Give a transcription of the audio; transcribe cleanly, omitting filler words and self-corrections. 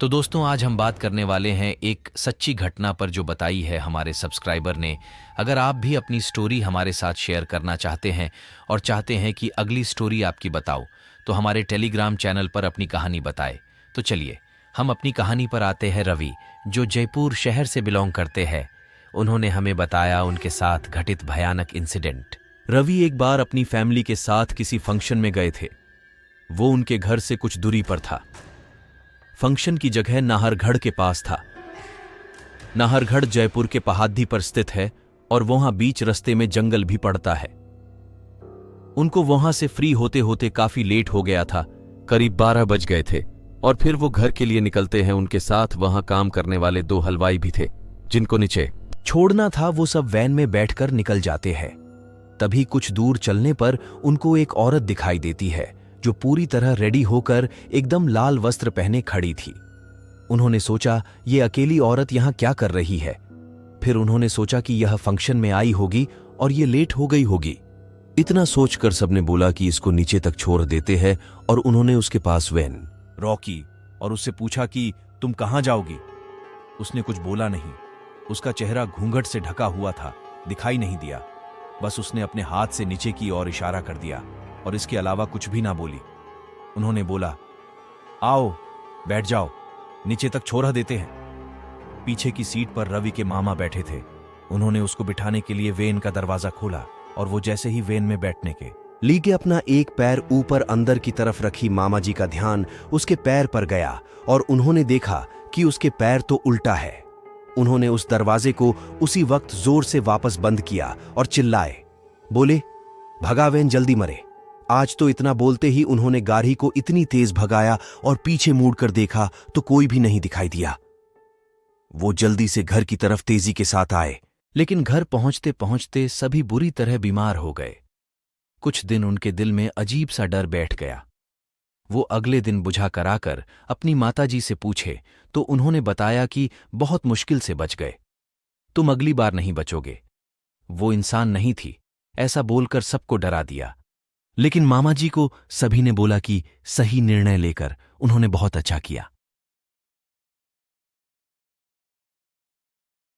तो दोस्तों आज हम बात करने वाले हैं एक सच्ची घटना पर जो बताई है हमारे सब्सक्राइबर ने। अगर आप भी अपनी स्टोरी हमारे साथ शेयर करना चाहते हैं और चाहते हैं कि अगली स्टोरी आपकी बताओ तो हमारे टेलीग्राम चैनल पर अपनी कहानी बताएं। तो चलिए हम अपनी कहानी पर आते हैं। रवि जो जयपुर शहर से बिलोंग करते हैं, उन्होंने हमें बताया उनके साथ घटित भयानक इंसिडेंट। रवि एक बार अपनी फैमिली के साथ किसी फंक्शन में गए थे। वो उनके घर से कुछ दूरी पर था। फंक्शन की जगह नाहरगढ़ के पास था। नाहरगढ़ जयपुर के पहाड़ी पर स्थित है और वहां बीच रास्ते में जंगल भी पड़ता है। उनको वहां से फ्री होते होते काफी लेट हो गया था। करीब 12 बज गए थे और फिर वो घर के लिए निकलते हैं। उनके साथ वहां काम करने वाले 2 हलवाई भी थे जिनको नीचे छोड़ना था। वो सब वैन में बैठकर निकल जाते हैं। तभी कुछ दूर चलने पर उनको एक औरत दिखाई देती है जो पूरी तरह रेडी होकर एकदम लाल वस्त्र पहने खड़ी थी। उन्होंने सोचा ये अकेली औरत यहां क्या कर रही है। फिर उन्होंने सोचा कि यह फंक्शन में आई होगी और ये लेट हो गई होगी। इतना सोचकर सबने बोला कि इसको नीचे तक छोड़ देते हैं और उन्होंने उसके पास वैन रोकी और उससे पूछा कि तुम कहां जाओगी। उसने कुछ बोला नहीं। उसका चेहरा घूंघट से ढका हुआ था, दिखाई नहीं दिया। बस उसने अपने हाथ से नीचे की ओर इशारा कर दिया और इसके अलावा कुछ भी ना बोली। उन्होंने बोला, आओ बैठ जाओ, नीचे तक छोड़ देते हैं। पीछे की सीट पर रवि के मामा बैठे थे। उन्होंने उसको बिठाने के लिए वेन का दरवाजा खोला और वो जैसे ही वेन में बैठने के लिए अपना एक पैर ऊपर अंदर की तरफ रखी, मामा जी का ध्यान उसके पैर पर गया और उन्होंने देखा कि उसके पैर तो उल्टा है। उन्होंने उस दरवाजे को उसी वक्त जोर से वापस बंद किया और चिल्लाए, बोले, भगा वेन, जल्दी मरे। आज तो इतना बोलते ही उन्होंने गाड़ी को इतनी तेज भगाया और पीछे मुड़कर देखा तो कोई भी नहीं दिखाई दिया। वो जल्दी से घर की तरफ तेजी के साथ आए, लेकिन घर पहुंचते पहुंचते सभी बुरी तरह बीमार हो गए। कुछ दिन उनके दिल में अजीब सा डर बैठ गया। वो अगले दिन बुझा कराकर अपनी माताजी से पूछे तो उन्होंने बताया कि बहुत मुश्किल से बच गए। तुम अगली बार नहीं बचोगे। वो इंसान नहीं थी, ऐसा बोलकर सबको डरा दिया। लेकिन मामा जी को सभी ने बोला कि सही निर्णय लेकर उन्होंने बहुत अच्छा किया।